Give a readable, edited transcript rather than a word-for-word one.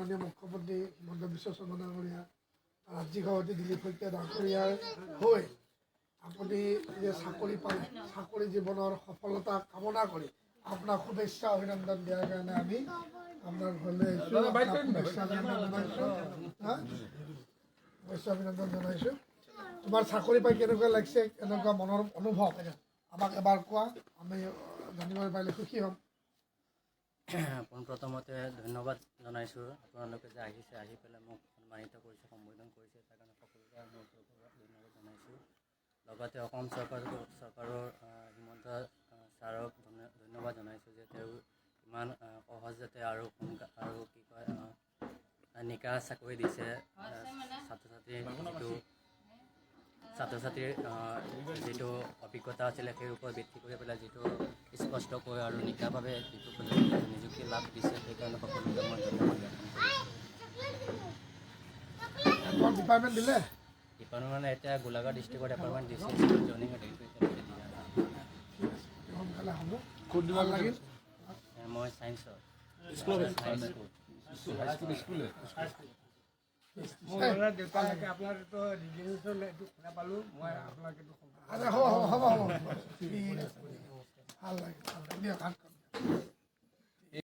মাননীয় মুখ্যমন্ত্ৰী হিমন্ত বিশ্ব শৰ্মা ডাঙৰীয়া, ৰাজ্যিক সভাপতি দিলীপ শইকীয়া ডাঙৰীয়াৰ হৈ আপুনি যে চাকৰি পালে, চাকৰি জীৱনৰ সফলতা কামনা কৰি আপোনাক শুভেচ্ছা অভিনন্দন দিয়াৰ কাৰণে আমি আপোনাৰ ঘৰলৈ আহিছোঁ। শুভেচ্ছা অভিনন্দন জনাইছোঁ। তোমাৰ চাকৰি পাই কেনেকুৱা লাগিছে, কেনেকুৱা মনৰ অনুভৱ আমাক এবাৰ কোৱা, আমি জানিব পাৰিলে সুখী হ'ম। পোনপ্ৰথমতে ধন্যবাদ জনাইছোঁ আপোনালোকে যে আহিছে, আহি পেলাই মোক সন্মানিত কৰিছে, সম্বোধন কৰিছে, তাৰ কাৰণে সকলোকে মোৰ ধন্যবাদ জনাইছোঁ। লগতে অসম চৰকাৰৰ হিমন্ত ছাৰক ধন্যবাদ জনাইছোঁ যে তেওঁ ইমান সহজতে আৰু আৰু কি কয় নিকা চাকৰি দিছে। ছাত্ৰ ছাত্ৰীৰ যিটো অভিজ্ঞতা আছিলে সেই ওপৰত ভিত্তি কৰি পেলাই যিটো স্পষ্টকৈ আৰু নিকাভাৱে যিটো নিযুক্তি লাভ দিছে, সেইকাৰণে সকলোকে মই ধন্যবাদ জ্ঞাপন কৰিছোঁ। ডিপাৰ্টমেণ্ট দিলে? ডিপাৰ্টমেণ্ট মানে এতিয়া গোলাঘাট ডিষ্ট্ৰিক্টৰ ডিপাৰ্টমেণ্ট দিছে, জইনিঙৰ ডেটটো এতিয়ালৈকে দিয়া নাই। সোনকালে হ'ব। মই চায়েন্সৰ দেউতালৈকে আপোনাৰ এইটো ৰিজনেশ্যন এইটো শুনা পালোঁ, মই আপোনাক এইটো হ'ব ঠিক আছে, ভাল লাগে দিয়ক।